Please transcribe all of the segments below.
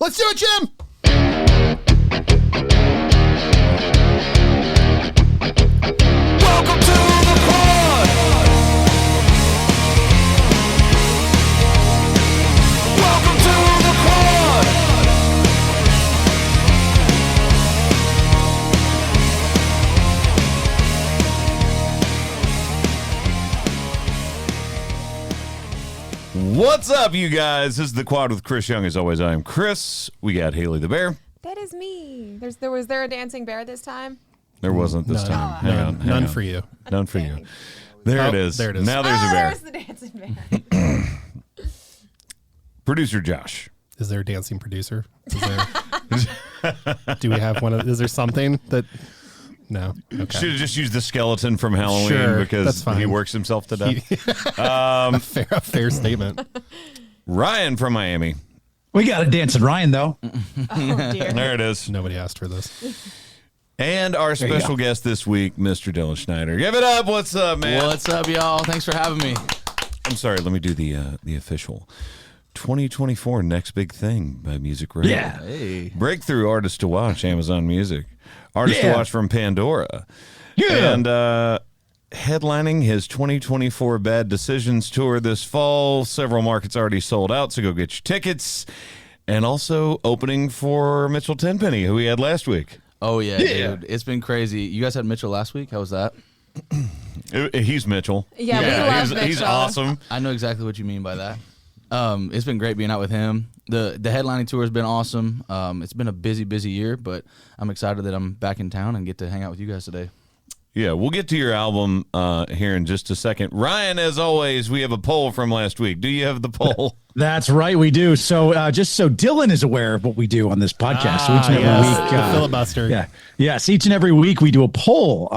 Let's do it, Jim! Welcome to the pod. Welcome to the pod. What's up, you guys? This is The Quad with Chris Young. As always, I am Chris. We got Haley the Bear. That is me. Was there a dancing bear this time? There wasn't this time. Hang on. None for you. None for you. There it is. There it is. Now there's a bear. There's the dancing bear. Producer Josh. Is there a dancing producer? Do we have one? Is there something that... No. Okay. Should have just used the skeleton from Halloween Sure, because that's fine. he works himself to death. A fair statement. Ryan from Miami. We got a dancing Ryan, though. Oh, dear. There it is. Nobody asked for this. And our special guest this week, Mr. Dylan Schneider. Give it up. What's up, man? What's up, y'all? Thanks for having me. I'm sorry. Let me do the official 2024 Next Big Thing by Music Radio. Yeah. Hey. Breakthrough Artist to Watch, Amazon Music. Artist to Yeah. Watch from Pandora. Yeah. And headlining his 2024 Bad Decisions tour this fall. Several markets already sold out, so go get your tickets. And also opening for Mitchell Tenpenny, who we had last week. Oh, yeah, dude. It's been crazy. You guys had Mitchell last week? How was that? He's Mitchell. Yeah, we love Mitchell. He's awesome. I know exactly what you mean by that. It's been great being out with him. The headlining tour has been awesome. It's been a busy year, but I'm excited that I'm back in town and get to hang out with you guys today. Yeah, we'll get to your album here in just a second. Ryan, as always, we have a poll from last week. Do you have the poll? That's right, we do. So just so Dylan is aware of what we do on this podcast. So each and every week. The filibuster. Yeah. Yes. Each and every week we do a poll.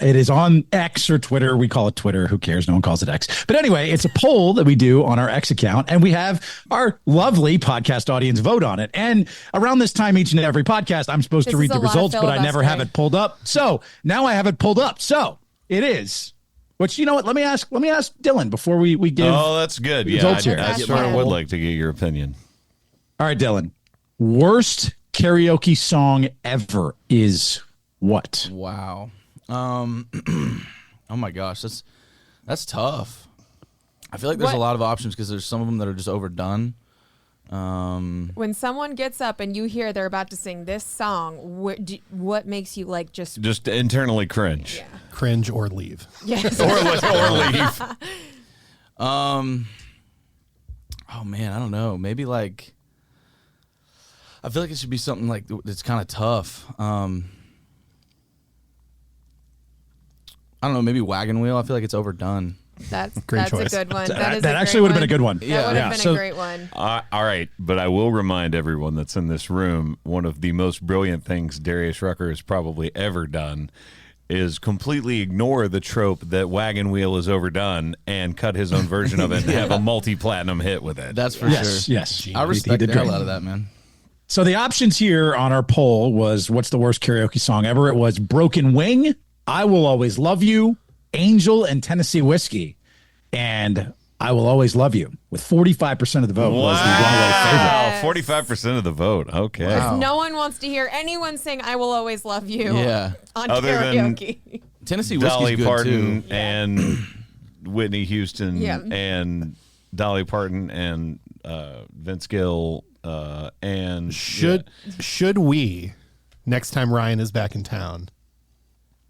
It is on X or Twitter. We call it Twitter. Who cares? No one calls it X. But anyway, it's a poll that we do on our X account, and we have our lovely podcast audience vote on it. And around this time, each and every podcast, I'm supposed to This read is the a lot of results, but I never have filibustering. it pulled up. So now I have it pulled up. So it is. Which, you know what? Let me ask Dylan before we give. Oh, that's good. Yeah, results here. I sort of would like to get your opinion. All right, Dylan. Worst karaoke song ever is what? Wow. Oh, my gosh. That's tough. I feel like there's a lot of options because there's some of them that are just overdone. When someone gets up and you hear they're about to sing this song, what makes you like just internally cringe. Yeah. Cringe or leave. Yes. Or leave. Oh, man, I don't know. Maybe like I feel like it should be something like that's kind of tough. I don't know, maybe Wagon Wheel. I feel like it's overdone. That's Great a choice. good one. That actually would have been a good one. That Yeah. would have Yeah. been So- a great one. All right, but I will remind everyone that's in this room, one of the most brilliant things Darius Rucker has probably ever done is completely ignore the trope that Wagon Wheel is overdone and cut his own version of it and have a multi-platinum hit with it. That's for Yes, sure. yes. I respect He the did hell great. out of that, man. So the options here on our poll was what's the worst karaoke song ever? It was Broken Wing, I Will Always Love You, Angel, and Tennessee Whiskey. And I Will Always Love You with 45% of the vote was the runaway favorite. Wow, 45% of the vote. Okay. Wow. No one wants to hear anyone sing "I Will Always Love You" Yeah. on Other than- karaoke. Tennessee Whiskey's Dolly good Parton too. and Whitney Houston Yeah. and Dolly Parton and Vince Gill and Should we, next time Ryan is back in town,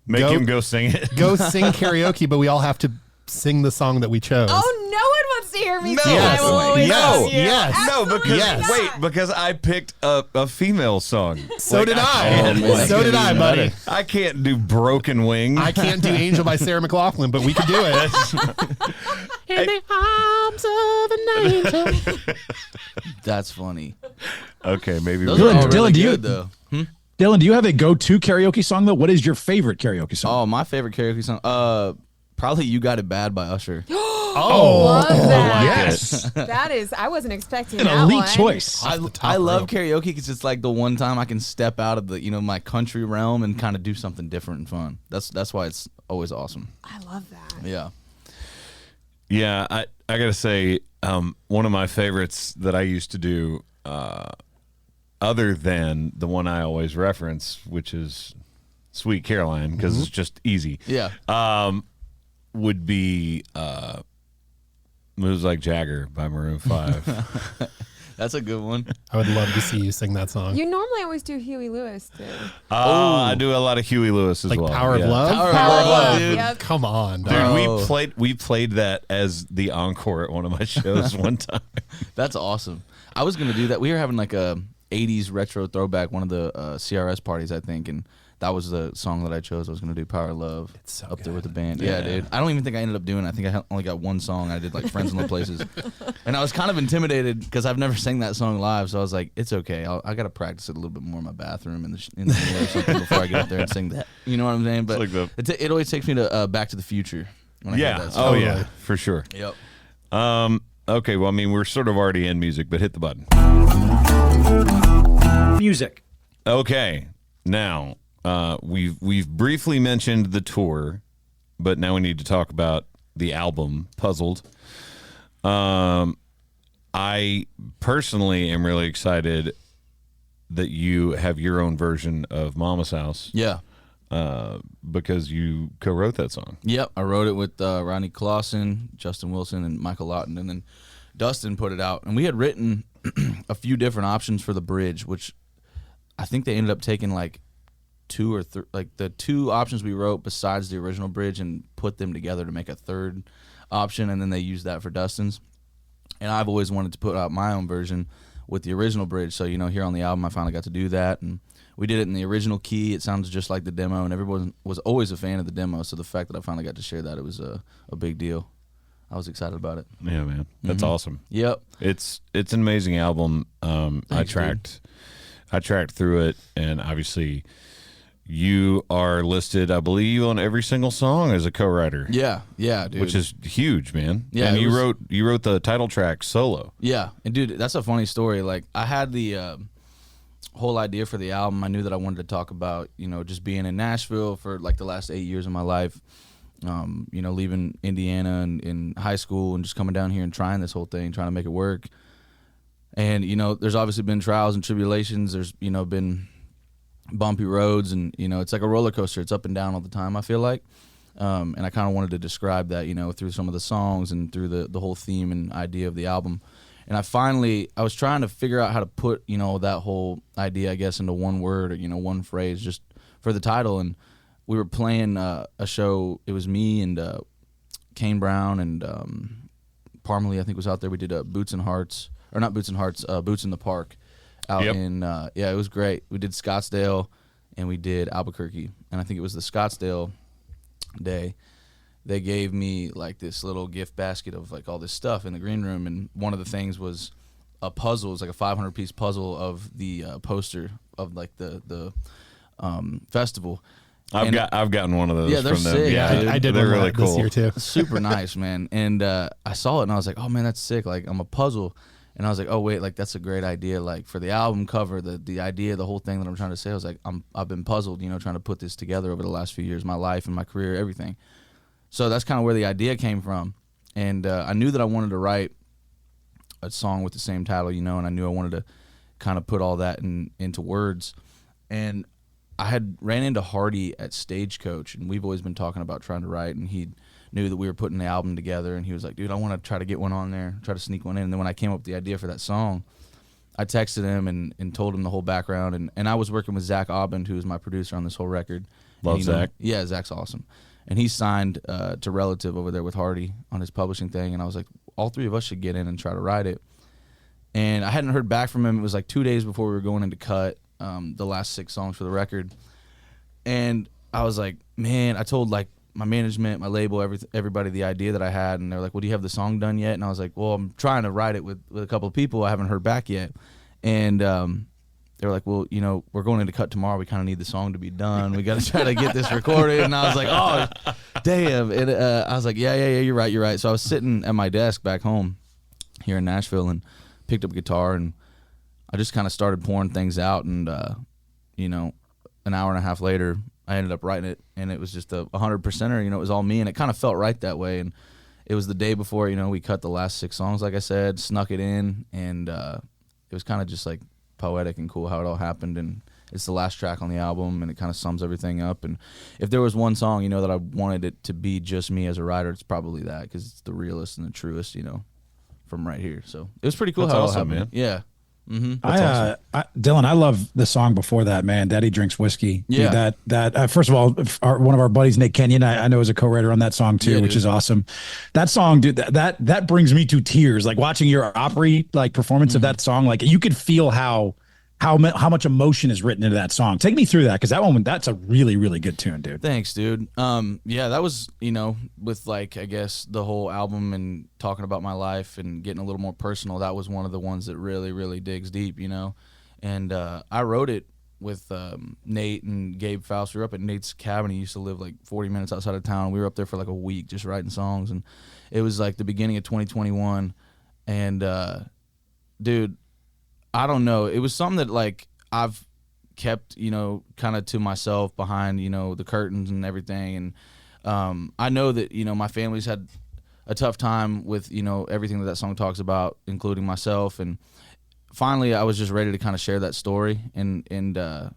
make Go- him go sing it. go sing karaoke, but we all have to sing the song that we chose? Oh, no one wants to hear me No. sing "I Will Always No. Love You." Yes. No, because Yes. wait, because I picked a female song. So did I. Oh, man, So did I, buddy. I can't do Broken Wing. I can't do Angel by Sarah McLachlan, but we could do it. In the arms of an angel. That's funny. Okay, maybe Those we'll are all Dylan, really do you- good, though. Dylan, do you have a go-to karaoke song, though? What is your favorite karaoke song? Oh, my favorite karaoke song. Probably "You Got It Bad" by Usher. Love that. yes. That is, I wasn't expecting An that elite one. choice. I love karaoke because it's like the one time I can step out of the my country realm and kind of do something different and fun. That's why it's always awesome. I love that. Yeah. Yeah, I gotta say, one of my favorites that I used to do other than the one I always reference, which is Sweet Caroline, because it's just easy. Yeah. Would be Moves Like Jagger by Maroon 5. That's a good one. I would love to see you sing that song. You normally always do Huey Lewis too. I do a lot of Huey Lewis as Like well. Power of Love? Power of Power of Love, Love, dude. yep. Come on, Dude, dog. we played that as the encore at one of my shows one time. That's awesome. I was gonna do that. We were having like a '80s retro throwback, one of the CRS parties, I think, and that was the song that I chose. I was gonna do Power of Love. It's so up there good. with the band. Yeah, dude. I don't even think I ended up doing it. I think I only got one song. I did like Friends in Low Places, and I was kind of intimidated because I've never sang that song live. So I was like, it's okay. I got to practice it a little bit more in my bathroom in the mirror or something before I get up there and sing that. You know what I'm saying? But Like it always takes me to Back to the Future. When I hear that Oh song. yeah, for sure. Yep. Okay, well, I mean, we're sort of already in music, but hit the button. Music. Okay, now we've briefly mentioned the tour, but now we need to talk about the album Puzzled. I personally am really excited that you have your own version of Mama's House. Yeah. Because you co-wrote that song. Yep, I wrote it with Ronnie Clausen, Justin Wilson, and Michael Lawton, and then Dustin put it out. And we had written a few different options for the bridge, which I think they ended up taking like two or three, like the two options we wrote besides the original bridge, and put them together to make a third option, and then they used that for Dustin's. And I've always wanted to put out my own version with the original bridge. So, here on the album, I finally got to do that, and we did it in the original key. It sounds just like the demo, and everyone was always a fan of the demo. So the fact that I finally got to share that, it was a big deal. I was excited about it. Yeah, man, that's awesome. Yep. It's an amazing album. I tracked through it, and obviously you are listed, I believe, on every single song as a co-writer. Yeah, dude. Which is huge, man. Yeah, and it you wrote the title track solo. Yeah, and dude, that's a funny story. Like, I had the whole idea for the album. I knew that I wanted to talk about, just being in Nashville for like the last 8 years of my life. Leaving Indiana and in high school and just coming down here and trying this whole thing, trying to make it work. And, there's obviously been trials and tribulations. There's, been bumpy roads, and, it's like a roller coaster. It's up and down all the time, I feel like. And I kind of wanted to describe that, through some of the songs and through the whole theme and idea of the album. And I was trying to figure out how to put, that whole idea, I guess, into one word or, one phrase just for the title. And we were playing a show. It was me and Kane Brown and Parmalee, I think, was out there. We did Boots in the Park out in, it was great. We did Scottsdale and we did Albuquerque. And I think it was the Scottsdale day. They gave me like this little gift basket of like all this stuff in the green room, and one of the things was a puzzle. It was like a 500-piece puzzle of the poster of like the festival. I've gotten one of those. Yeah, they're from them. sick. Yeah, I did they're one really this cool. year too. Super nice, man. And I saw it and I was like, oh man, that's sick. Like, I'm a puzzle. And I was like, oh wait, like that's a great idea. Like for the album cover, the idea, the whole thing that I'm trying to say, I was like, I've been puzzled, trying to put this together over the last few years, my life and my career, everything. So that's kind of where the idea came from. And I knew that I wanted to write a song with the same title, and I knew I wanted to kind of put all that into words. And I had ran into Hardy at Stagecoach, and we've always been talking about trying to write, and he knew that we were putting the album together, and he was like, dude, I want to try to get one on there, try to sneak one in. And then when I came up with the idea for that song, I texted him and told him the whole background. And I was working with Zach Aubin, who is my producer on this whole record. Love Zach. Yeah, Zach's awesome. And he signed to Relative over there with Hardy on his publishing thing. And I was like, all three of us should get in and try to write it. And I hadn't heard back from him. It was like 2 days before we were going into cut the last 6 songs for the record. And I was like, man, I told like my management, my label, everybody the idea that I had. And they're like, well, do you have the song done yet? And I was like, well, I'm trying to write it with a couple of people. I haven't heard back yet. And they were like, well, we're going into cut tomorrow. We kind of need the song to be done. We got to try to get this recorded. And I was like, oh, damn. And I was like, yeah, you're right. So I was sitting at my desk back home here in Nashville and picked up a guitar, and I just kind of started pouring things out. And, an hour and a half later, I ended up writing it, and it was just a 100%er. It was all me, and it kind of felt right that way. And it was the day before, we cut the last 6 songs, like I said, snuck it in, and it was kind of just like poetic and cool how it all happened, and it's the last track on the album, and it kind of sums everything up. And if there was one song, that I wanted it to be just me as a writer, it's probably that, because it's the realest and the truest, from right here. So it was pretty cool. That's how awesome, it all happened. man. Yeah. Mm-hmm. Dylan, I love the song before that, man. Daddy Drinks Whiskey. Yeah. Dude, first of all, one of our buddies, Nate Kenyon, I know is a co-writer on that song too, which is awesome. That song, dude, that brings me to tears. Like watching your Opry performance of that song, like you could feel how much emotion is written into that song. Take me through that, because that's a really, really good tune, dude. Thanks, dude. Yeah, that was, with I guess the whole album and talking about my life and getting a little more personal, that was one of the ones that really, really digs deep, And I wrote it with Nate and Gabe Faust. We were up at Nate's cabin. He used to live 40 minutes outside of town. We were up there for a week just writing songs, and it was the beginning of 2021. And dude, I don't know. It was something that I've kept, kind of to myself behind, the curtains and everything. And I know that, my family's had a tough time with, everything that song talks about, including myself. And finally, I was just ready to kind of share that story and to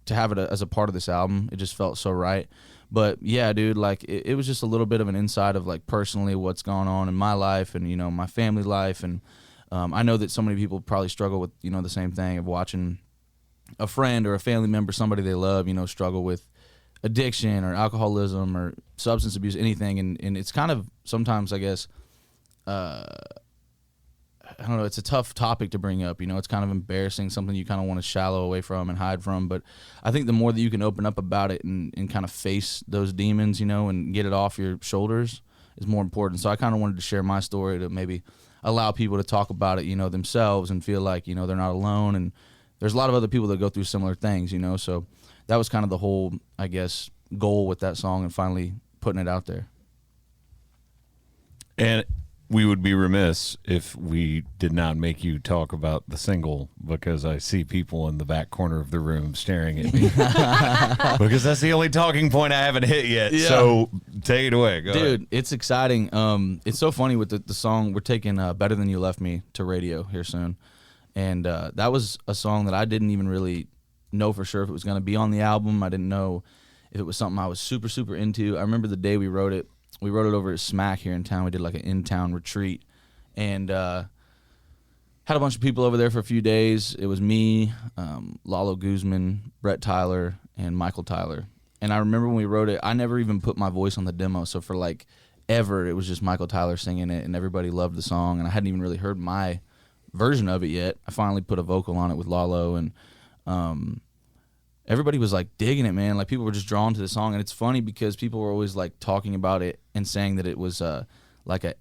have it as a part of this album. It just felt so right. But yeah, dude, it was just a little bit of an insight of personally what's going on in my life and, my family life. And I know that so many people probably struggle with, the same thing of watching a friend or a family member, somebody they love, struggle with addiction or alcoholism or substance abuse, anything. And it's kind of sometimes, I guess, I don't know, it's a tough topic to bring up. It's kind of embarrassing, something you kind of want to shallow away from and hide from. But I think the more that you can open up about it and kind of face those demons, and get it off your shoulders is more important. So I kind of wanted to share my story to maybe allow people to talk about it, themselves and feel like, they're not alone. And there's a lot of other people that go through similar things, so that was kind of the whole, I guess, goal with that song and finally putting it out there. And we would be remiss if we did not make you talk about the single, because I see people in the back corner of the room staring at me because that's the only talking point I haven't hit yet. Yeah. So take it away. Go ahead. It's exciting. It's so funny with the song. We're taking Better Than You Left Me to radio here soon. And that was a song that I didn't even really know for sure if it was going to be on the album. I didn't know if it was something I was super, super into. I remember the day we wrote it. We wrote it over at Smack here in town. We did an in-town retreat and had a bunch of people over there for a few days. It was me, Lalo Guzman, Brett Tyler, and Michael Tyler. And I remember when we wrote it, I never even put my voice on the demo. So for ever, it was just Michael Tyler singing it, and everybody loved the song. And I hadn't even really heard my version of it yet. I finally put a vocal on it with Lalo, and everybody was digging it, man. People were just drawn to the song. And it's funny because people were always talking about it and saying that it was a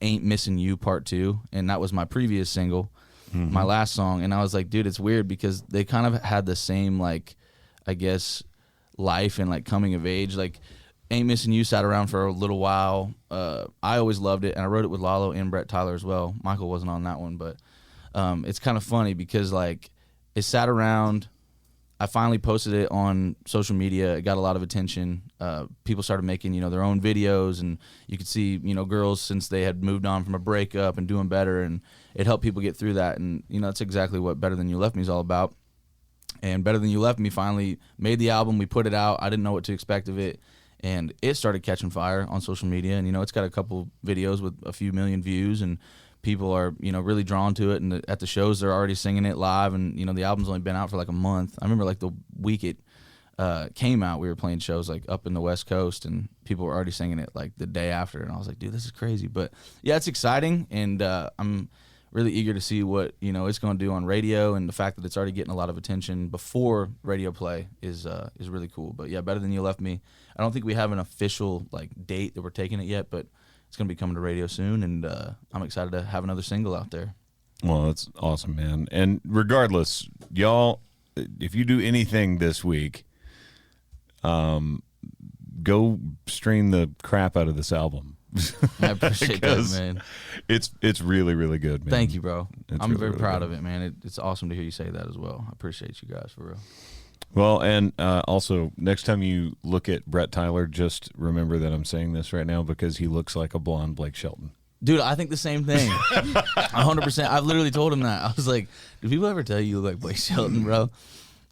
Ain't Missing You Part 2, and that was my previous single, my last song. And I was like, dude, it's weird because they kind of had the same I guess life and coming of age. Ain't Missing You sat around for a little while. I always loved it, and I wrote it with Lalo and Brett Tyler as well. Michael wasn't on that one, but it's kind of funny because it sat around. I finally posted it on social media. It got a lot of attention. People started making, their own videos, and you could see, girls since they had moved on from a breakup and doing better, and it helped people get through that. And, that's exactly what Better Than You Left Me is all about. And Better Than You Left Me finally made the album. We put it out. I didn't know what to expect of it, and it started catching fire on social media. And, it's got a couple videos with a few million views, and people are, really drawn to it. And at the shows, they're already singing it live. And, the album's only been out for a month. I remember the week it came out, we were playing shows up in the West Coast, and people were already singing it the day after. And I was like, dude, this is crazy. But yeah, it's exciting. And I'm really eager to see what, it's going to do on radio. And the fact that it's already getting a lot of attention before radio play is really cool. But yeah, Better Than You Left Me. I don't think we have an official date that we're taking it yet, but it's going to be coming to radio soon, and I'm excited to have another single out there. Well, that's awesome, man. And regardless, y'all, if you do anything this week, go stream the crap out of this album. I appreciate that, man. It's really, really good, man. Thank you, bro. I'm really, very really proud good. of it, man. It's awesome to hear you say that as well. I appreciate you guys, for real. Well, and also, next time you look at Brett Tyler, just remember that I'm saying this right now because he looks like a blonde Blake Shelton. Dude, I think the same thing. 100%. I've literally told him that. I was like, do people ever tell you look like Blake Shelton, bro?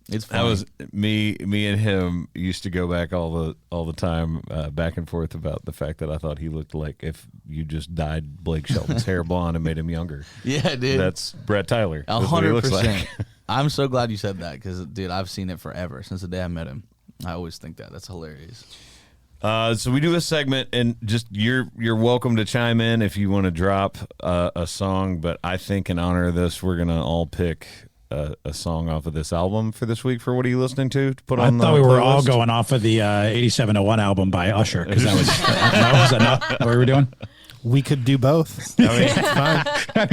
It's funny. That was me and him used to go back all the time back and forth about the fact that I thought he looked like if you just dyed Blake Shelton's hair blonde and made him younger. Yeah, dude. That's Brett Tyler. That's what he looks 100%. like. I'm so glad you said that because, dude, I've seen it forever since the day I met him. I always think that. That's hilarious. So we do a segment, and just you're welcome to chime in if you want to drop a song. But I think in honor of this, we're gonna all pick a song off of this album for this week. For what are you listening to put on? I thought we were all playlist? going off of the 8701 album by Usher because that was was that not what we were doing? We could do both. I mean, it's fine. I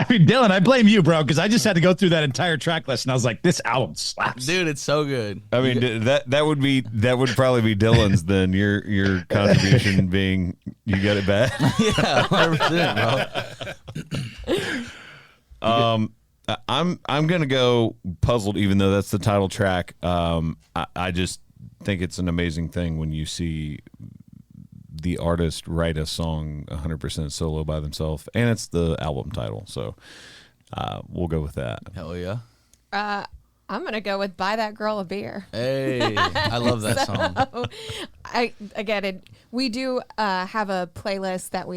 mean, Dylan, I blame you, bro, because I just had to go through that entire track list, and I was like, "This album slaps, Dude, it's so good. I mean, that would probably be Dylan's then. Your contribution being you got it bad. Yeah, 100%, bro. I'm gonna go Puzzled, even though that's the title track. I just think it's an amazing thing when you see the artist write a song 100% solo by themselves, and it's the album title. So we'll go with that. Hell yeah. I'm gonna go with "Buy That Girl a Beer." Hey, I love that song. We do have a playlist that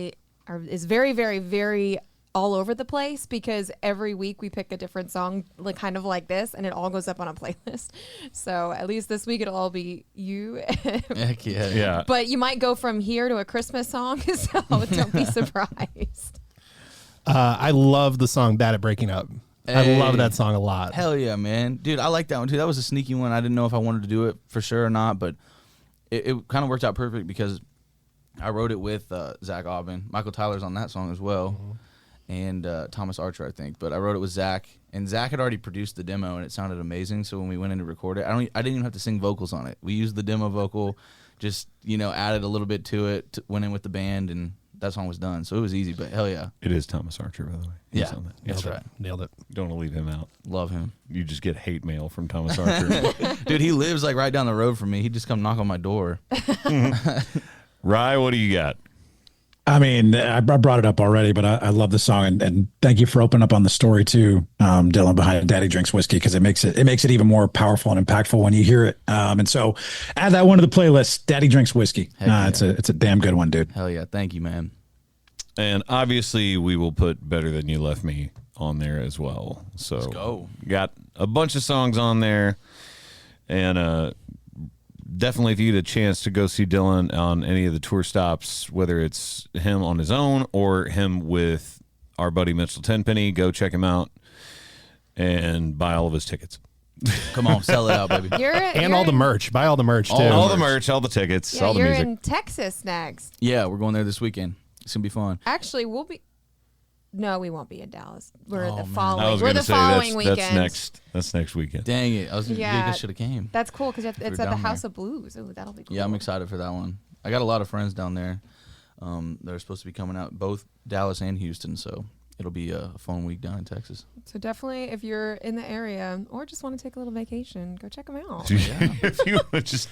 is very, very, very all over the place because every week we pick a different song, like kind of like this, and it all goes up on a playlist. So at least this week it'll all be you. Heck yeah. Yeah. But you might go from here to a Christmas song, so don't be surprised. I love the song "Bad at Breaking Up." I love that song a lot. Hell yeah, man. Dude, I like that one too. That was a sneaky one. I didn't know if I wanted to do it for sure or not, but it kind of worked out perfect because I wrote it with Zach Aubin. Michael Tyler's on that song as well. Mm-hmm. And Thomas Archer, I think. But I wrote it with Zach, and Zach had already produced the demo, and it sounded amazing. So when we went in to record it, I didn't even have to sing vocals on it. We used the demo vocal, just added a little bit to it, went in with the band, and that song was done. So it was easy. But hell yeah, It is Thomas Archer, by the way. He's yeah, on that. that's Nailed right. it. Nailed it. Don't want to leave him out. Love him, You just get hate mail from Thomas Archer. dude. He lives like right down the road from me. He'd just come knock on my door. Rye, what do you got? I mean, I brought it up already, but I love the song, and thank you for opening up on the story too, Dylan, behind Daddy Drinks Whiskey, because it makes it even more powerful and impactful when you hear it. And so add that one to the playlist, Daddy Drinks Whiskey. Yeah. It's a damn good one, dude. Hell yeah, thank you, man. And obviously, we will put Better Than You Left Me on there as well. So Let's go. Got a bunch of songs on there, and definitely if you get a chance to go see Dylan on any of the tour stops, whether it's him on his own or him with our buddy Mitchell Tenpenny, go check him out and buy all of his tickets. Come on, sell it out, baby. And all the merch. Buy all the merch, too. All the merch, all the tickets, Yeah, all the you're music. in Texas next. Yeah, we're going there this weekend. It's gonna be fun. Actually, we'll be. No, we won't be in Dallas. We're Oh, the man. following. I was We're going the to say following that's weekend. that's next weekend. Dang it! You Yeah. guys should have came. That's cool because it's we're at the down House there. of Blues. Oh, that'll be cool. Yeah, I'm excited for that one. I got a lot of friends down there. They're supposed to be coming out, both Dallas and Houston. So it'll be a fun week down in Texas. So definitely, if you're in the area or just want to take a little vacation, go check them out. If you would just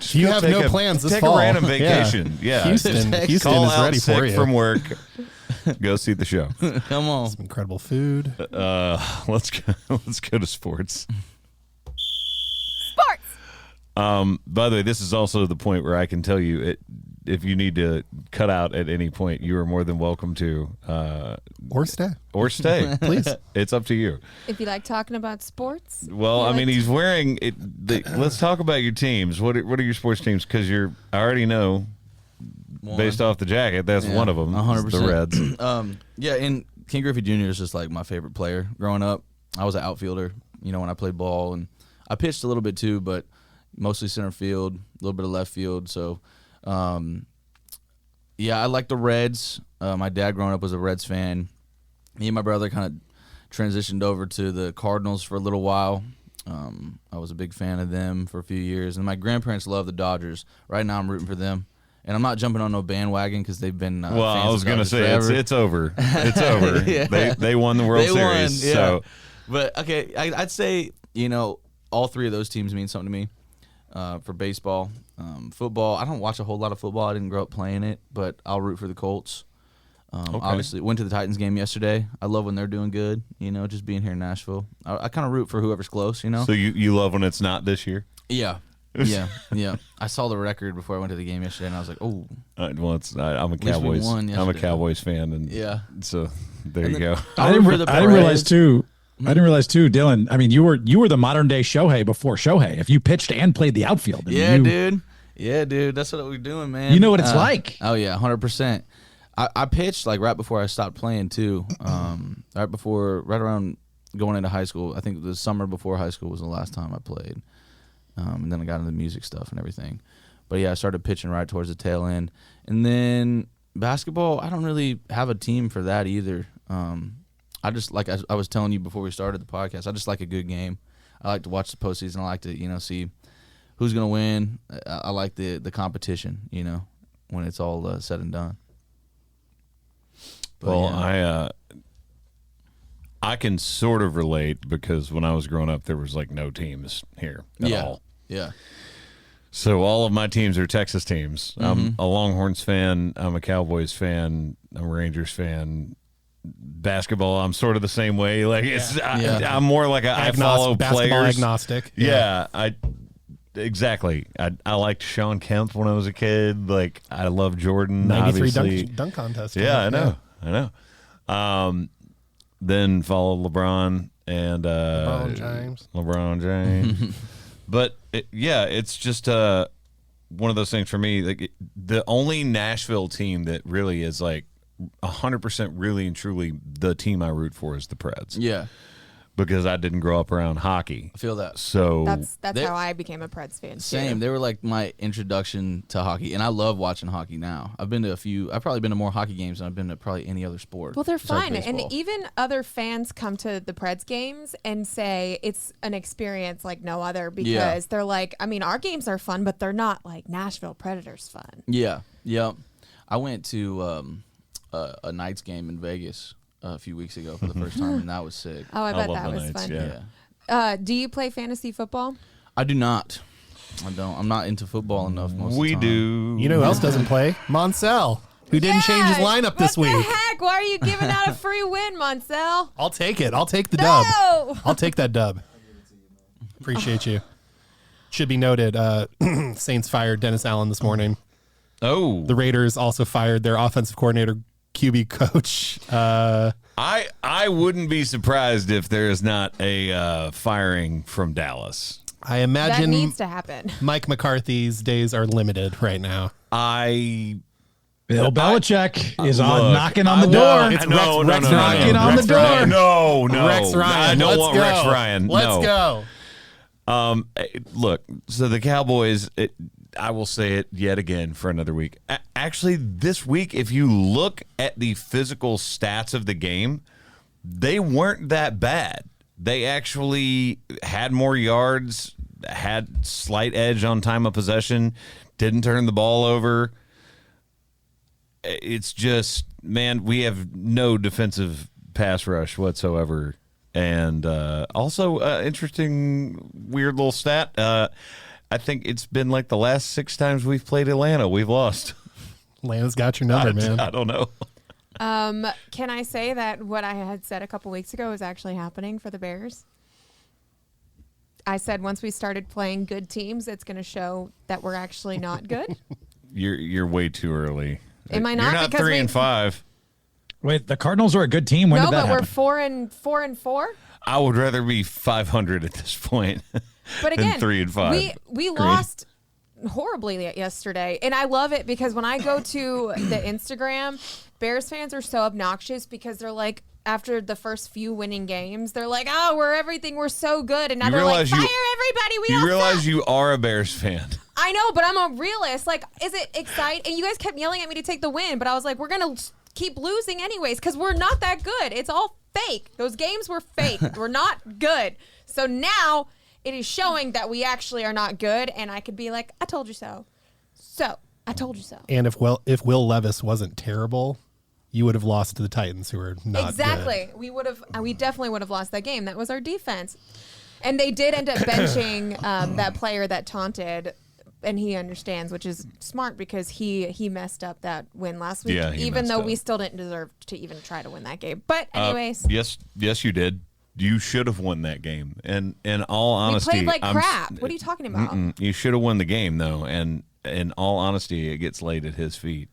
If you go have take no a- plans this take fall. a random Yeah. vacation. Yeah, Houston Just call is out ready sick for you. from work. Go see the show. Come on. Some incredible food. Let's go to sports. Sports. By the way, this is also the point where I can tell you if you need to cut out at any point, you are more than welcome to Or stay. or stay. Please. It's up to you. If you like talking about sports. Well, you I mean, like- he's wearing it. Let's talk about your teams. What are your sports teams? Because I already know based off the jacket, that's one of them. 100%. The Reds. Yeah, and King Griffey Jr. is just like my favorite player growing up. I was an outfielder, when I played ball, and I pitched a little bit too, but mostly center field, a little bit of left field. So, yeah, I like the Reds. My dad growing up was a Reds fan. Me and my brother kind of transitioned over to the Cardinals for a little while. I was a big fan of them for a few years, and my grandparents love the Dodgers. Right now, I'm rooting for them. And I'm not jumping on no bandwagon because they've been. Well, I fans was of going to Dodgers say forever. it's over. It's over. Yeah. They won the World They won, Series. yeah. So But okay, I'd say all three of those teams mean something to me. For baseball, football, I don't watch a whole lot of football. I didn't grow up playing it, but I'll root for the Colts. Obviously, went to the Titans game yesterday. I love when they're doing good. Just being here in Nashville. I kind of root for whoever's close. So you love when it's not this year? Yeah. Yeah. I saw the record before I went to the game yesterday, and I was like, "Oh." Well, I'm a Cowboys. I'm a Cowboys fan, and so there you go. I didn't realize too. Dylan. I mean, you were the modern day Shohei before Shohei. If you pitched and played the outfield, dude. Yeah, dude. That's what we're doing, man. You know what it's like. Oh yeah, 100%. I pitched like right before I stopped playing too. Right around going into high school. I think the summer before high school was the last time I played. And then I got into the music stuff and everything. But yeah, I started pitching right towards the tail end. And then basketball, I don't really have a team for that either. I just like I was telling you before we started the podcast, I just like a good game. I like to watch the postseason. I like to see who's gonna win. I like the competition. When it's all said and done. But, well, I can sort of relate because when I was growing up, there was like no teams here at all. Yeah. So all of my teams are Texas teams. I'm a Longhorns fan. I'm a Cowboys fan. I'm a Rangers fan. Basketball, I'm sort of the same way. Like I'm more like I follow basketball players. Agnostic. Yeah, exactly. I liked Sean Kemp when I was a kid. Like I love Jordan. 93 obviously. dunk contest. Yeah, I know. Then follow LeBron and LeBron James. But it's just one of those things for me. Like the only Nashville team that really is like 100% really and truly the team I root for is the Preds. Yeah. Because I didn't grow up around hockey. I feel that. So that's how I became a Preds fan. Same. They were like my introduction to hockey, and I love watching hockey now. I've probably been to more hockey games than I've been to probably any other sport. Well, they're fun, baseball. and even other fans come to the Preds games and say it's an experience like no other because they're like, I mean, our games are fun, but they're not like Nashville Predators fun. Yeah. I went to a Knights game in Vegas a few weeks ago for the first time, and that was sick. Oh, I bet love that the was Knights, fun. yeah. Do you play fantasy football? I do not. I don't. I'm not into football enough most of the time. We do. You know who else doesn't play? Monsell, who didn't change his lineup this week. What the heck? Why are you giving out a free win, Monsell? I'll take it. I'll take the No! dub. I'll take that dub. Appreciate you. Should be noted, Saints fired Dennis Allen this morning. Oh. The Raiders also fired their offensive coordinator, QB coach. I wouldn't be surprised if there is not a firing from Dallas. I imagine that needs to happen. Mike McCarthy's days are limited right now. Bill Belichick is knocking on the door. It's Rex knocking on the door. No. Rex Ryan. I don't want Rex Ryan. Let's go. Look, so the Cowboys, I will say it yet again for another week. Actually, this week, if you look at the physical stats of the game, they weren't that bad. They actually had more yards, had slight edge on time of possession, didn't turn the ball over. It's just, man, we have no defensive pass rush whatsoever. And also, interesting, weird little stat. I think it's been like the last 6 times we've played Atlanta, we've lost. Atlanta's got your number, man. I don't know. Can I say that what I had said a couple weeks ago is actually happening for the Bears? I said once we started playing good teams, it's going to show that we're actually not good. You're way too early. Am I not? You're not Because 3-5. Wait, the Cardinals are a good team. When no, did that but we're happen? 4-4. I would rather be 500 at this point. But again, than 3-5. We lost horribly yesterday, and I love it because when I go to the Instagram, Bears fans are so obnoxious because they're like, after the first few winning games, they're like, "Oh, we're so good," and now they're like, "Fire everybody! You realize you are a Bears fan. I know, but I'm a realist. Like, is it exciting? And you guys kept yelling at me to take the win, but I was like, we're gonna keep losing anyways because we're not that good. It's all fake. Those games were fake. We're not good. So now it is showing that we actually are not good, and I could be like, I told you so. So I told you so. And if Will Levis wasn't terrible, you would have lost to the Titans, who are not exactly. good. We definitely would have lost that game. That was our defense, and they did end up benching that player that taunted and he understands, which is smart because he messed up that win last week, Yeah, he even messed though up. we still didn't deserve to even try to win that game. But anyways, Yes, you did. You should have won that game. And in all we honesty, played like crap. What are you talking about? You should have won the game though. And in all honesty, it gets laid at his feet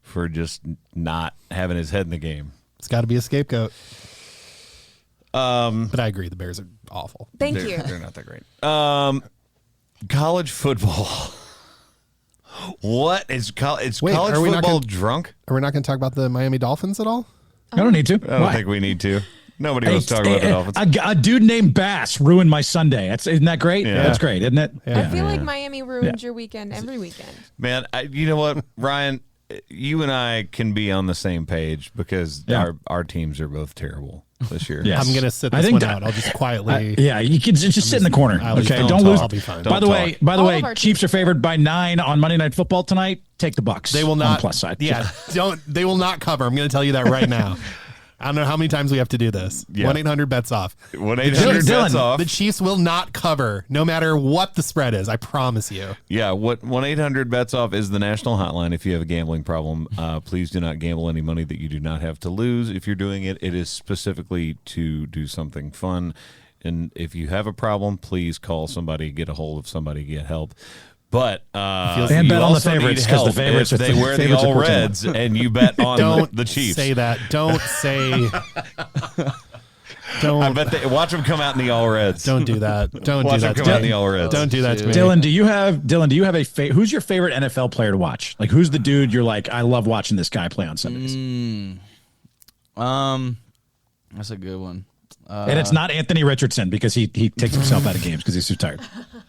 for just not having his head in the game. It's got to be a scapegoat. But I agree, the Bears are awful. Thank They're, you. They're not that great. College football. What is college? Wait, College are we not football gonna- drunk? Are we not going to talk about the Miami Dolphins at all? I don't need to. I don't think we need to. Nobody wants to talk about the Dolphins. A dude named Bass ruined my Sunday. Isn't that great? Yeah. That's great, isn't it? Yeah. I feel like Miami ruins your weekend every weekend. Man, you know what, Ryan? You and I can be on the same page because Yeah. our teams are both terrible this year. Yes. I'm going to sit I this think one that- out. I'll just quietly. Yeah, you can just sit in the corner. I'll just Okay, don't don't talk. lose. I'll be fine. By the Don't way, talk. by the All way, of our Chiefs are favored by 9 on Monday Night Football tonight. Take the Bucks. They will on not. the plus side. Yeah, don't. They will not cover. I'm going to tell you that right now. I don't know how many times we have to do this. Yeah. 1-800-BETS off. 1-800 Dylan, bets off. The Chiefs will not cover, no matter what the spread is. I promise you. Yeah, what 1-800 bets off is the national hotline. If you have a gambling problem, please do not gamble any money that you do not have to lose. If you're doing it, it is specifically to do something fun. And if you have a problem, please call somebody, get a hold of somebody, get help. But And you bet on the also need favorites, 'cause the help favorites if are- they wear the favorites are all cool too. reds and you bet on Don't the Chiefs. say that. Don't say. I Don't. bet they watch them come out in the all reds. Don't do that. Don't Watch do them that. come out To in the me. all reds. Don't do that to me. Dylan, do you have a who's your favorite NFL player to watch? Like, who's the dude you're like, I love watching this guy play on Sundays? That's a good one. And it's not Anthony Richardson because he takes himself out of games because he's too tired.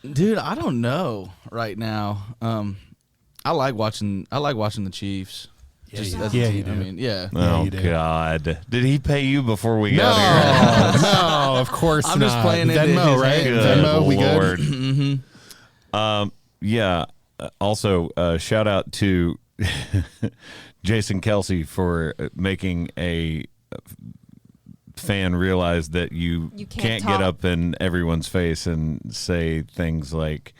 Dude, I don't know right now. I like watching the Chiefs. Just as a Yeah, team. you do. I mean, yeah. Oh you do. God! Did he pay you before we No, got here? no, of course I'm not. just playing into Venmo, his right? hands. Venmo, we Lord. good? Mm-hmm. Yeah. Also, shout out to Jason Kelsey for making a fan realize that you You can't can't get talk. up in everyone's face and say things like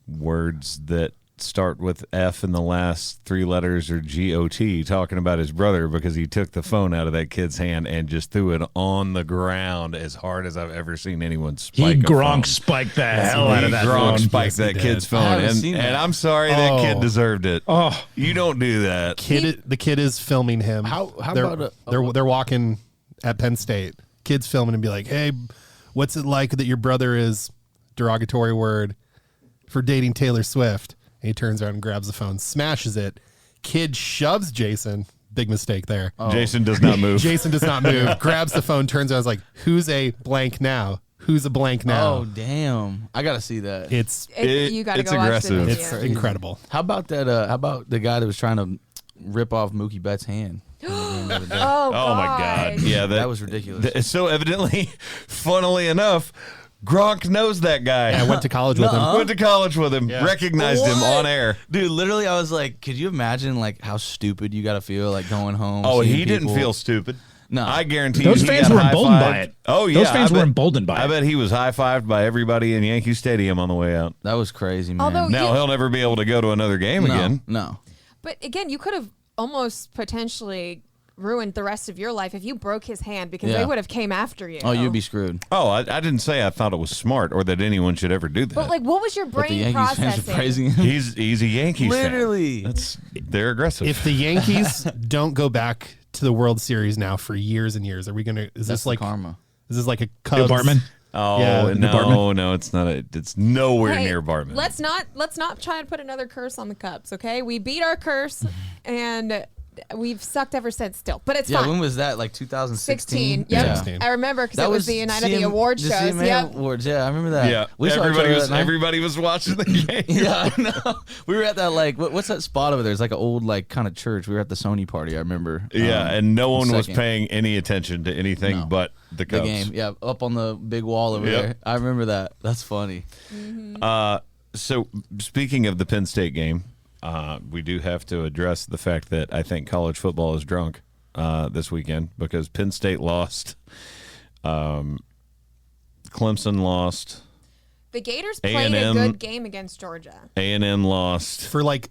words that start with F in the last 3 letters or GOT, talking about his brother because he took the phone out of that kid's hand and just threw it on the ground as hard as I've ever seen anyone spike He a phone. Gronk spiked the hell out of that Gronk phone. spiked Yes, he that did. kid's I phone, haven't and, seen and that. I'm sorry that kid Oh. deserved it. Oh, You don't do that. The kid is filming him. How they're, about they're walking at Penn State. Kid's filming and be like, "Hey, what's it like that your brother is derogatory word for dating Taylor Swift?" And he turns around and grabs the phone, smashes it. Kid shoves Jason. Big mistake there. Jason does not move. Jason does not move. Grabs the phone, turns around, is like, "Who's a blank now? Who's a blank now?" Oh, damn. I got to see that. It's You got to it's go watch aggressive. the it's video. incredible. How about that? How about the guy that was trying to rip off Mookie Betts' hand? Oh, Oh my God! Yeah, That was ridiculous. So evidently, funnily enough, Gronk knows that guy. I went to college with him. Went to college with him. Yeah. Recognized him What? on air. Dude, literally, I was like, could you imagine like how stupid you got to feel like going home? Oh, seeing he didn't people- feel stupid. No. I guarantee Those you he fans got were emboldened by high-fived. it. Oh yeah, Those fans I were bet- emboldened by I it. bet he was high-fived by everybody in Yankee Stadium on the way out. That was crazy, man. Although- Now Yeah. he'll never be able to go to another game again. No. But again, you could have almost potentially ruined the rest of your life if you broke his hand because Yeah. they would have came after you. Oh, you'd be screwed. Oh, I didn't say I thought it was smart or that anyone should ever do that. But like, what was your But the brain Yankees fans processing? are praising him. he's a Yankees fan. Literally. They're aggressive. If the Yankees don't go back to the World Series now for years and years, are we gonna? Is That's this the like karma. Is this like a Cubs? Bartman? oh Yeah, no, Bartman. no, it's not. It's nowhere Hey, near Bartman. Let's not try to put another curse on the Cubs. Okay, we beat our curse, and we've sucked ever since. Still, but it's Yeah, fine. when was that? Like 2016? 16. Yep. Yeah. 16. I remember because that was the night of the CM award shows. CMA Yep. Awards. Yeah, I remember that. Yeah, We saw each everybody other was that night. everybody was watching the game. Yeah, I know. We were at that like what's that spot over there? It's like an old like kind of church. We were at the Sony party. I remember. Yeah, and no one was second. paying any attention to anything No. but the the Cubs. game. Yeah, up on the big wall over Yep. there. I remember that. That's funny. So speaking of the Penn State game, we do have to address the fact that I think college football is drunk this weekend because Penn State lost, Clemson lost. The Gators played a good game against Georgia. A&M lost. For like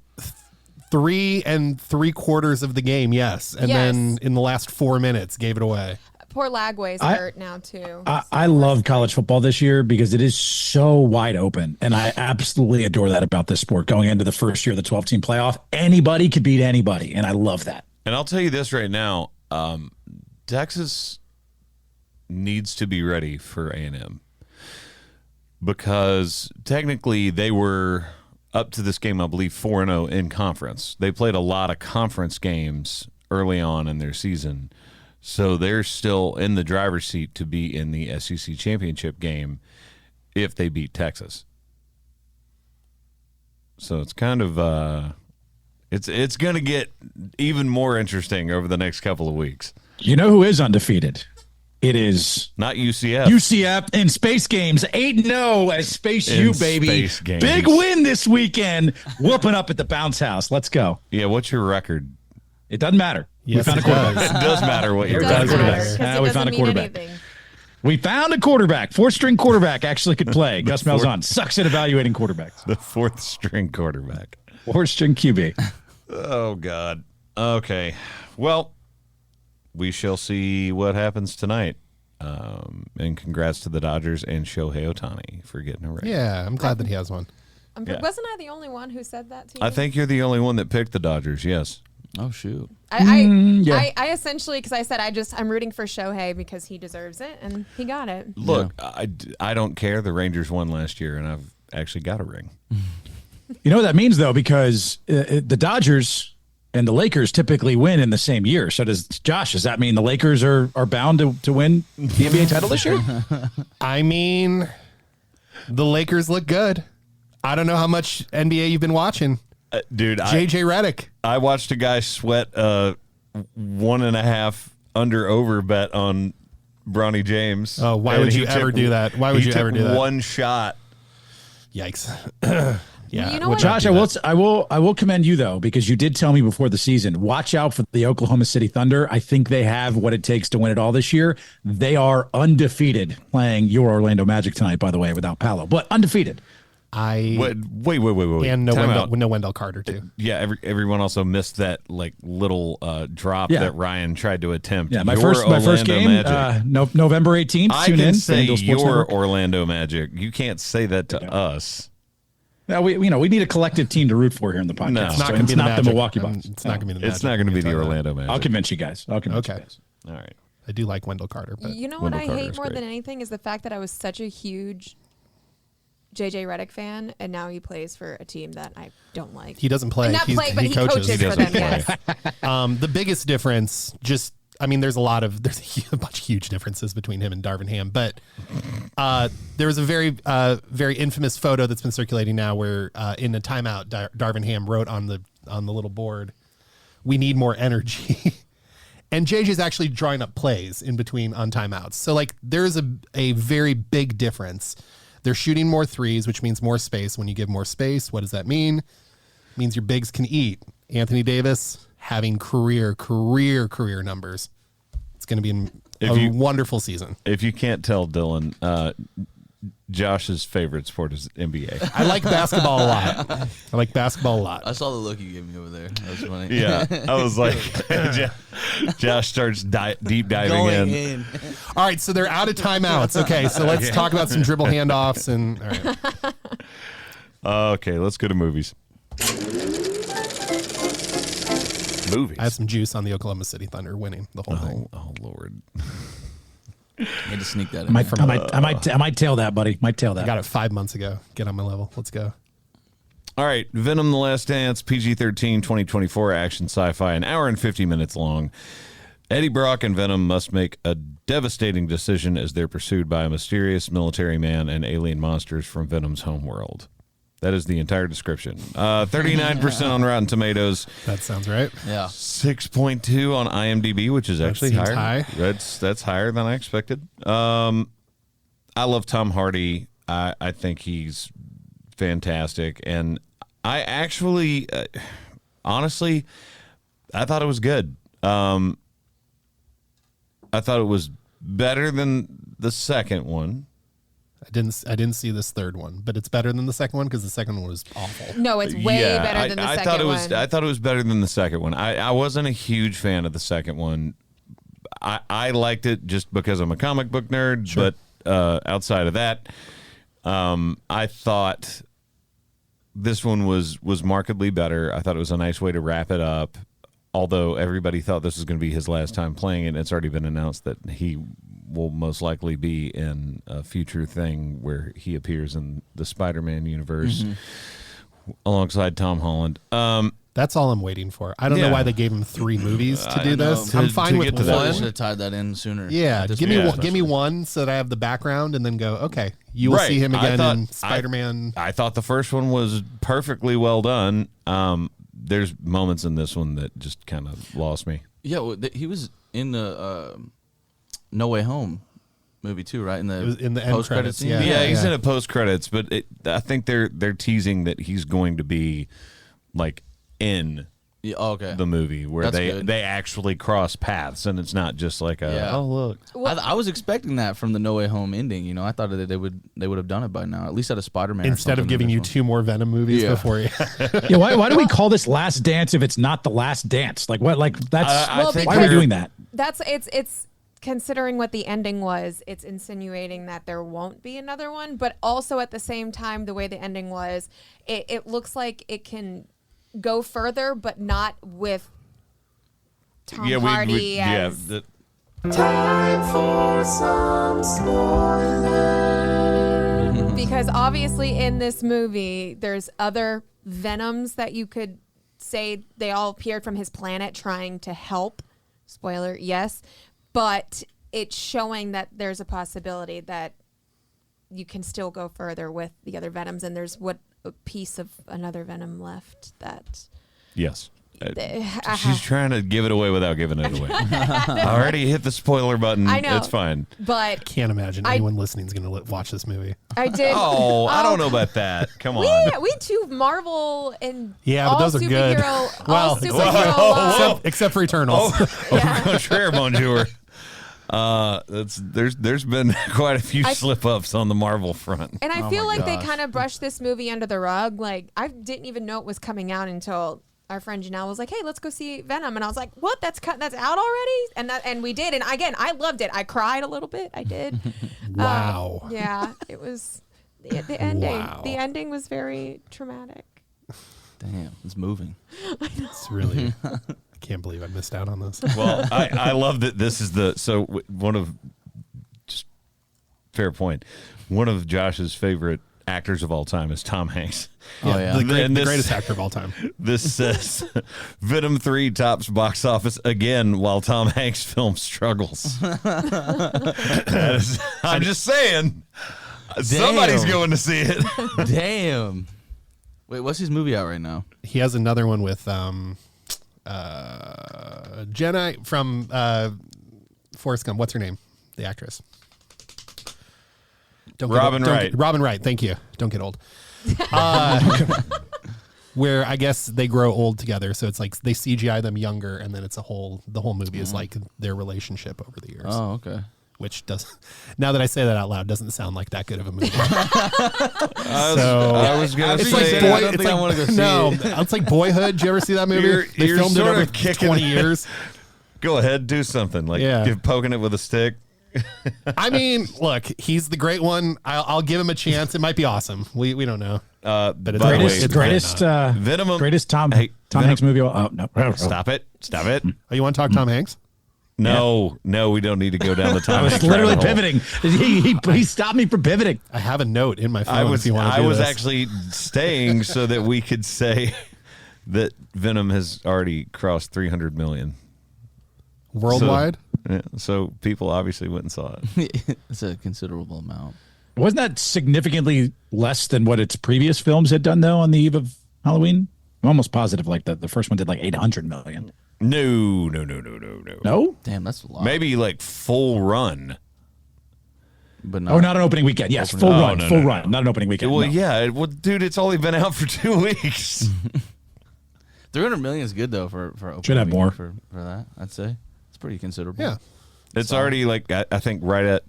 3 3/4 of the game, yes. And then in the last 4 minutes, gave it away. Poor Lagway's hurt now, too. I love college football this year because it is so wide open. And I absolutely adore that about this sport. Going into the first year of the 12-team playoff, anybody could beat anybody. And I love that. And I'll tell you this right now. Texas needs to be ready for A&M. Because technically they were, up to this game, I believe, 4-0 in conference. They played a lot of conference games early on in their season. So they're still in the driver's seat to be in the SEC championship game if they beat Texas. So it's kind of it's going to get even more interesting over the next couple of weeks. You know who is undefeated? It is not UCF. UCF in space games, 8-0 as Space U, baby. Space games. Big win this weekend, whooping up at the bounce house. Let's go. Yeah, what's your record? It doesn't matter. Yes, we found a quarterback. It does matter what your It does record matter, is. 'cause it we doesn't found a mean quarterback. anything. We found a quarterback. 4th-string quarterback actually could play. Gus Malzahn sucks at evaluating quarterbacks. The 4th string quarterback. 4th-string QB. Oh, God. Okay. Well, we shall see what happens tonight. And congrats to the Dodgers and Shohei Ohtani for getting a ring. Yeah, I'm glad that he has one. Yeah. Wasn't I the only one who said that to you? I think you're the only one that picked the Dodgers, yes. Oh, shoot. I essentially, because I said I'm rooting for Shohei because he deserves it, and he got it. Look, I don't care. The Rangers won last year, and I've actually got a ring. You know what that means, though, because the Dodgers and the Lakers typically win in the same year. So does that mean the Lakers are bound to win the NBA title this year? I mean, the Lakers look good. I don't know how much NBA you've been watching. Dude, JJ Redick. I watched a guy sweat 1.5 under-over bet on Bronny James. Oh, why would you ever do that? Why would you ever do that? One shot. Yikes. Yeah. You know Well, what? Josh, I will commend you though, because you did tell me before the season, watch out for the Oklahoma City Thunder. I think they have what it takes to win it all this year. They are playing your Orlando Magic tonight, by the way, without Paolo, but undefeated. Wait. And Time out. no Wendell Carter too. Yeah, everyone also missed that little drop that Ryan tried to attempt. Yeah, my Your first game, November 18th. I tune can in. say FanDuel Sports your Network. Orlando Magic. You can't say that to us. Now we need a collective team to root for here in the podcast. No. It's not So going to be the Milwaukee Bucks. It's not going to be the It's Magic. not going to be the You're talking Orlando Magic. I'll convince you guys. Okay. All right. I do like Wendell Carter, but You know what Wendell I Carter hate is more great. than anything is the fact that I was such a huge JJ Redick fan, and now he plays for a team that I don't like. he doesn't play. Not play, but he coaches He for doesn't them. play. Yes. The biggest difference, there's a bunch of huge differences between him and Darvin Ham, but there was a very, very infamous photo that's been circulating now where in a timeout, Darvin Ham wrote on the little board, "We need more energy." And JJ's actually drawing up plays in between on timeouts. So there's a very big difference. They're shooting more threes, which means more space. When you give more space, what does that mean? It means your bigs can eat. Anthony Davis having career numbers. It's going to be a wonderful season. If you can't tell, Dylan, Josh's favorite sport is NBA. I like basketball a lot. I saw the look you gave me over there. That was funny. Yeah, I was like, Josh starts deep diving Going in. in. All right, so they're out of timeouts. Okay, so let's talk about some dribble handoffs and all right. Okay, let's go to movies. Movies. I have some juice on the Oklahoma City Thunder winning the whole thing. Oh Lord. You had to sneak that in. I might tail that, buddy. Might tail that. I got it 5 months ago. Get on my level. Let's go. All right, Venom: The Last Dance, PG-13, 2024, action sci-fi, an hour and 50 minutes long. Eddie Brock and Venom must make a devastating decision as they're pursued by a mysterious military man and alien monsters from Venom's homeworld. That is the entire description. 39% on Rotten Tomatoes. That sounds right. Yeah. 6.2 on IMDb, which is actually seems higher. high. That's higher than I expected. I love Tom Hardy. I think he's fantastic, and I actually, honestly, I thought it was good. I thought it was better than the second one. I didn't see this third one, but it's better than the second one because the second one was awful. No, it's way better than the second one. I thought it was better than the second one. I wasn't a huge fan of the second one. I liked it just because I'm a comic book nerd, but outside of that, I thought this one was markedly better. I thought it was a nice way to wrap it up. Although everybody thought this was going to be his last time playing it, and it's already been announced that he will most likely be in a future thing where he appears in the Spider-Man universe alongside Tom Holland. That's all I'm waiting for. I don't know why they gave him 3 movies to do this. To- I'm fine to with get to that. one. Should have tied that in sooner. Yeah, give me one so that I have the background, and then go. Okay, you will see him again in Spider-Man. I thought the first one was perfectly well done. There's moments in this one that just kind of lost me. Yeah, well, he was in the No Way Home movie too, right? It was in the end credits, scene. Yeah, he's in a post credits, but I think they're teasing that he's going to be like in the movie where they actually cross paths, and it's not just like oh look. I was expecting that from the No Way Home ending. You know, I thought that they would have done it by now, at least at a Spider-Man. Instead of giving you 2 more Venom movies before you. Yeah, why do we call this Last Dance if it's not the Last Dance? Like what? Like that's why are we doing that? That's it's considering what the ending was. It's insinuating that there won't be another one, but also at the same time, the way the ending was, it looks like it can go further, but not with Tom Hardy as... Time for some spoilers. Because obviously in this movie, there's other Venoms that you could say they all appeared from his planet trying to help. Spoiler, yes. But it's showing that there's a possibility that you can still go further with the other Venoms, and there's a piece of another Venom left that... Yes. She's trying to give it away without giving it away. I already hit the spoiler button. I know. It's fine. But Can't imagine anyone listening is going to watch this movie. I did. I don't know about that. Come on. We do Marvel and but those are good. All superhero. Except for Eternals. Contraire, bonjour. There's been quite a few slip ups on the Marvel front. And I feel like they kind of brushed this movie under the rug. Like, I didn't even know it was coming out until our friend Janelle was like, "Hey, let's go see Venom," and I was like, "What? That's out already?" And we did. And again, I loved it. I cried a little bit. I did. Wow. Yeah, it was the ending. Wow. The ending was very traumatic. Damn, it's moving. It's really... I can't believe I missed out on this. Well, I love that this is one of, just fair point, one of Josh's favorite actors of all time is Tom Hanks. The greatest actor of all time. This says Venom 3 tops box office again while Tom Hanks' film struggles. I'm just saying, somebody's going to see it. Damn. Wait, what's his movie out right now? He has another one with Jenna from Forrest Gump. What's her name? The actress. Robin Wright. Robin Wright. Thank you. Don't get old. Where I guess they grow old together, so it's like they CGI them younger, and then the whole movie is like their relationship over the years. Oh, okay. Which does, now that I say that out loud, doesn't sound like that good of a movie. I was going to say, I don't think I want to go see it. It's like Boyhood. Did you ever see that movie? They you're filmed it sort over of kicking 20 years. Go ahead, do something. Like you're poking it with a stick. I mean, look, he's the great one. I'll give him a chance. It might be awesome. We don't know. But it's greatest Venom, greatest Tom Hanks movie. Oh no! Stop it! Oh, you want to talk Tom Hanks? No, we don't need to go down the Tom. I was literally pivoting. He stopped me from pivoting. I have a note in my phone. I was this. actually staying so that we could say that Venom has already crossed 300 million worldwide. So people obviously went and saw it. It's a considerable amount. Wasn't that significantly less than what its previous films had done, though, on the eve of Halloween? I'm almost positive like the first one did like 800 million. No. No? Damn, that's a lot. Maybe like full run. But not an opening weekend. Yes, full run. Not an opening weekend. Well, yeah. Well, dude, it's only been out for 2 weeks. 300 million is good, though, for opening should have more. For that, I'd say. It's pretty considerable. Yeah. It's already like, I think right at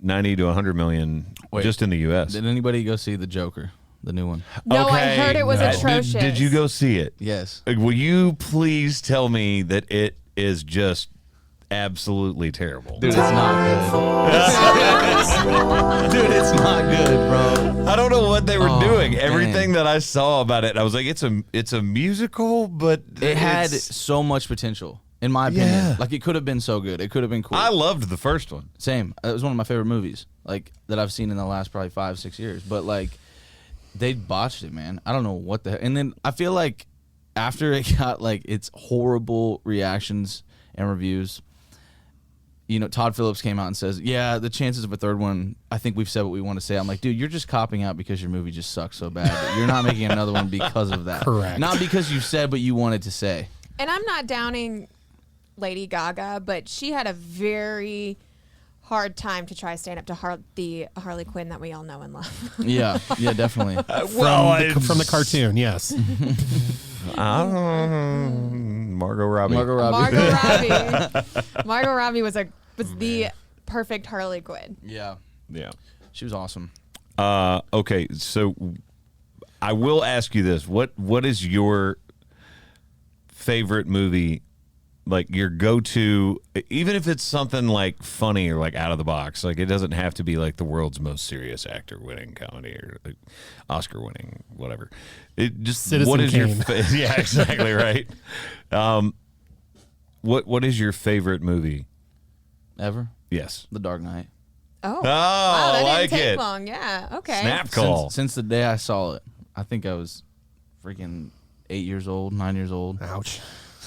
90 to 100 million just in the U.S. Did anybody go see the Joker, the new one? No, I heard it was atrocious. Did you go see it? Yes. Will you please tell me that it is just absolutely terrible? Dude, it's not good. Dude, it's not good, bro. I don't know what they were doing. dang. Everything that I saw about it, I was like, it's a musical, but It had it's- so much potential, in my opinion. Yeah. Like, it could have been so good. It could have been cool. I loved the first one. Same. It was one of my favorite movies, like, that I've seen in the last probably 5-6 years. But, like, they botched it, man. I don't know what the heck. And then I feel like after it got, like, its horrible reactions and reviews, you know, Todd Phillips came out and says, yeah, the chances of a third one, I think we've said what we want to say. I'm like, dude, you're just copping out because your movie just sucks so bad. That you're not making another one because of that. Correct. Not because you said what you wanted to say. And I'm not downing Lady Gaga, but she had a very hard time to try stand up to the Harley Quinn that we all know and love. Yeah, yeah, definitely. From the cartoon, yes. Margot Robbie. Margot Robbie. Margot Robbie was the perfect Harley Quinn. Yeah, Yeah. she was awesome. Okay, so I will ask you this: what is your favorite movie? Like your go-to, even if it's something like funny or like out of the box, like it doesn't have to be like the world's most serious actor winning comedy or like Oscar winning, whatever. It just Citizen what is Kane. your yeah, exactly right. What is your favorite movie? Ever? Yes. The Dark Knight. Oh, Oh, wow, that like didn't take it. long. Yeah, okay. Snap call. Since the day I saw it, I think I was freaking 8 years old, 9 years old. Ouch.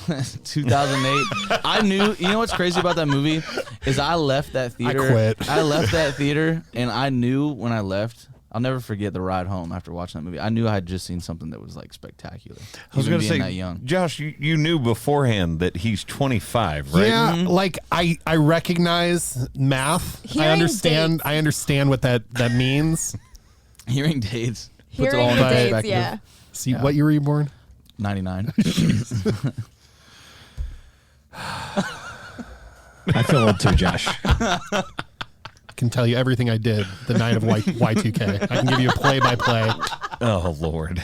2008. I knew. You know what's crazy about that movie is I left that theater. quit. I left that theater, and I knew when I left. I'll never forget the ride home after watching that movie. I knew I had just seen something that was like spectacular. I was Even going to being say, that young. Josh, you knew beforehand that he's 25, right? Yeah, like I recognize math. Hearing I understand. dates. I understand what that means. Hearing dates. Puts it Hearing all in the dates, perspective. yeah. See, what year were you born? 99. I feel old too, Josh. I can tell you everything I did the night of Y2K. I can give you a play-by-play. Oh, Lord.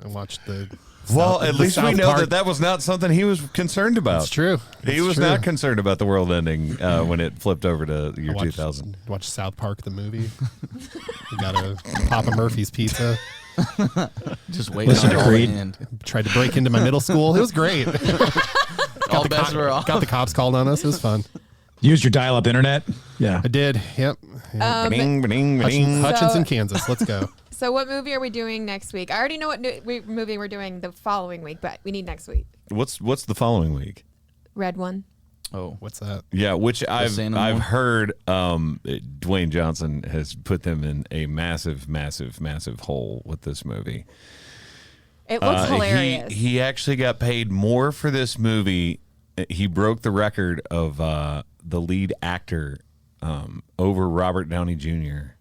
I watched the. Well, South- at the least we South know Park. that was not something he was concerned about. It's true. He It's was true. not concerned about the world ending when it flipped over to year 2000. Watch South Park the movie. You got a Papa Murphy's pizza. Just waiting Listen on to it all to Creed. end. Tried to break into my middle school. It was great. All bets were off. Got the cops called on us. It was fun. Used your dial-up internet. Yeah. I did. Yep. Bing, bing, bing. Hutchinson, Kansas. Let's go. So what movie are we doing next week? I already know what movie we're doing the following week, but we need next week. What's the following week? Red One. Oh, What's that? Yeah, which I've Santa one? heard Dwayne Johnson has put them in a massive, massive, massive hole with this movie. It looks hilarious. He actually got paid more for this movie. He broke the record of the lead actor over Robert Downey Jr.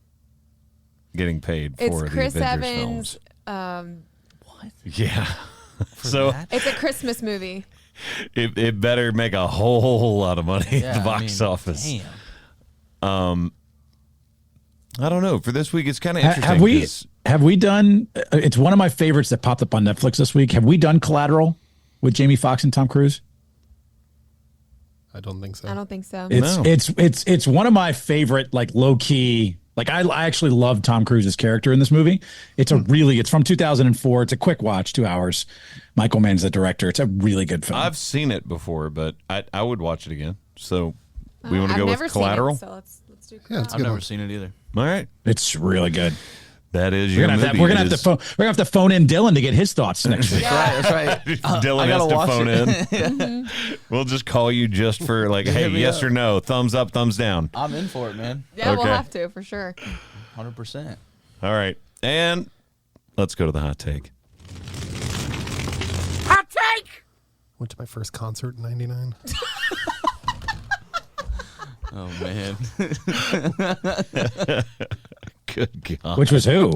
getting paid for It's the Chris Avengers Evans. films. Yeah. So It's a Christmas movie. it better make a whole lot of money yeah, at the box office. Damn. I don't know. For this week, it's kind of interesting. Have we done? It's one of my favorites that popped up on Netflix this week. Have we done Collateral with Jamie Foxx and Tom Cruise? I don't think so. I don't think so. No. It's one of my favorite, like, low key. Like, I actually love Tom Cruise's character in this movie. It's from 2004. It's a quick watch, 2 hours. Michael Mann's the director. It's a really good film. I've seen it before, but I would watch it again. So we want to I've go never with Collateral. Seen it, so let's do Yeah, Collateral. it's a I've good never one. seen it either. All right, It's really good. that is We're your gonna, movie. we're gonna have to phone in Dylan to get his thoughts next week. That's right. Dylan I has gotta to watch phone it. in. We'll just call you just for like, hey, me yes up. or no, thumbs up, thumbs down. I'm in for it, man. Yeah, we'll Okay. have to for sure. 100%. All right, and let's go to the hot take. Went to my first concert in '99. Oh, man. Good God. Which was who?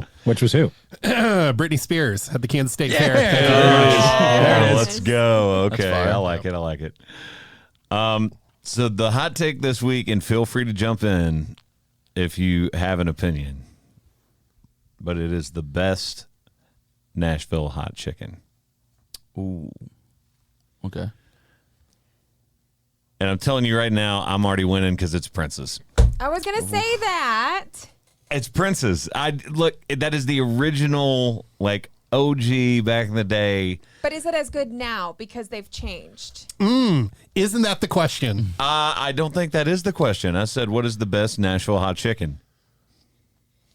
Britney Spears at the Kansas State Fair. Oh, it is. let's go. Okay, fire. I like it. So the hot take this week, and feel free to jump in. if you have an opinion, but it is the best Nashville hot chicken. Ooh. Okay. And I'm telling you right now, I'm already winning because it's Prince's. I was gonna say that. It's Prince's. Look, that is the original, like, OG back in the day. But is it as good now because they've changed? Isn't that the question? I don't think that is the question. I said, what is the best Nashville hot chicken?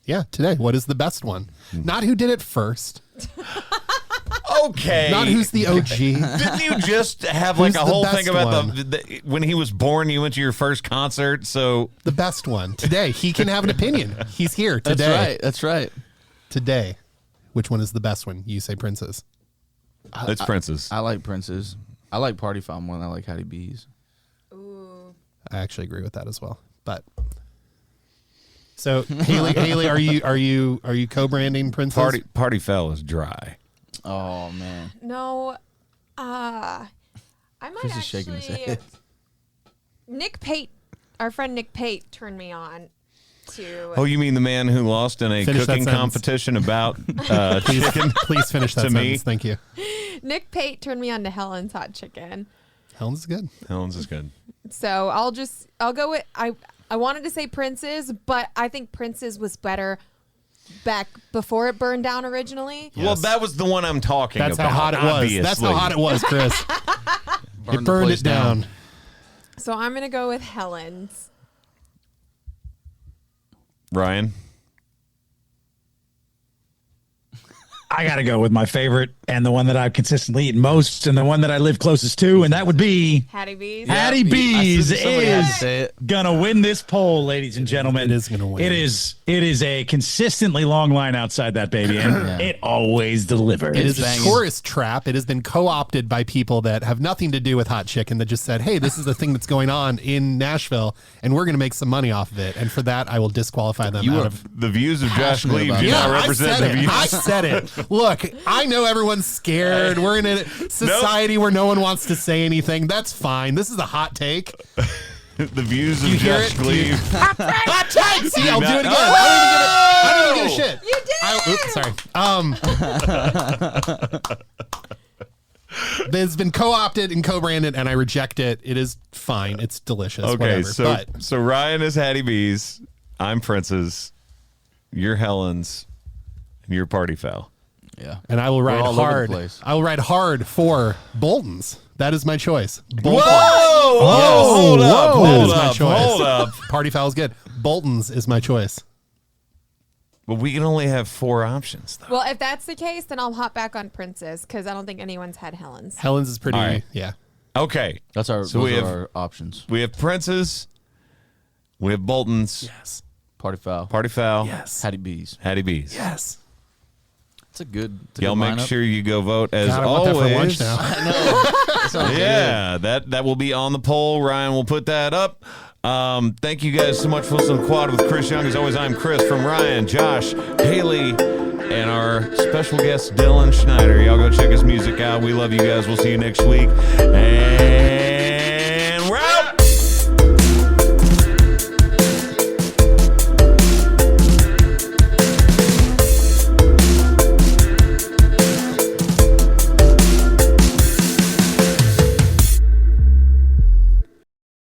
Yeah, today. What is the best one? Not who did it first. Okay. Not who's the OG. Didn't you just have like Who's a the whole best thing about one? when he was born, you went to your first concert? So The best one. Today. He can have an opinion. He's here That's today. right. That's right. Today. Which one is the best one? You say Prince's. it's Prince's. I like Prince's. I like Party Foul more than I like Hattie B's. Ooh. I actually agree with that as well. But so Haley, are you co-branding Prince's? Party Foul is dry. Oh man. No. I might Chris is shaking his actually. head. Nick Pate, our friend Nick Pate, turned me on to. Oh, you mean the man who lost in a Finish that cooking sentence. competition about chicken? Please finish that To me? sentence. Thank you. Nick Pate turned me on to Helen's Hot Chicken. Helen's is good. Helen's is good. So I'll go with I wanted to say Prince's, but I think Prince's was better back before it burned down originally. Well, that was the one I'm talking That's about. how hot it was. Obviously. That's how hot it was, Chris. Burned It the burned place it down. So I'm gonna go with Helen's. Ryan. I got to go with my favorite and the one that I've consistently eaten most and the one that I live closest to, and that would be Hattie B's. Hattie B's Somebody had to is say it. gonna win this poll, ladies and gentlemen. It is gonna win. It is a consistently long line outside that baby, and it always delivers. It is a banging. tourist trap. It has been co-opted by people that have nothing to do with hot chicken that just said, hey, this is the thing that's going on in Nashville, and we're going to make some money off of it. And for that, I will disqualify them You out are of... The views of Josh Passionate Cleave about do it. not Yeah, I represent said the it. views. I said it. Look, I know everyone's scared. We're in a society where no one wants to say anything. That's fine. This is a hot take. The views of You hear Josh it? Cleave. Hot take! See, I'll do not- it again. I don't even give a shit. You did. Oops, sorry. It's been co-opted and co-branded, and I reject it. It is fine. It's delicious. Okay, whatever. so Ryan is Hattie B's. I'm Prince's. You're Helen's. And you're Party Foul. Yeah. And I will ride all over the hard. place. I will ride hard for Bolton's. That is my choice. Bolton's. Hold up, That hold is my up, choice. hold up. Party Foul is good. Bolton's is my choice. But we can only have 4 options, though. Well, if that's the case, then I'll hop back on Prince's because I don't think anyone's had Helen's. Helen's is pretty. All right. Yeah. Okay, That's our, So those we are have- our options. we have Prince's. We have Bolton's. Yes. Party Foul. Party Foul. Yes. Hattie B's. Hattie B's. Yes. It's a good. Y'all make lineup. sure you go vote as God, I want always. that for lunch now. Yeah, that will be on the poll. Ryan will put that up. Thank you guys so much for listening to Quad with Chris Young. As always, I'm Chris from Ryan, Josh, Haley, and our special guest Dylan Schneider. Y'all go check his music out. We love you guys. We'll see you next week. And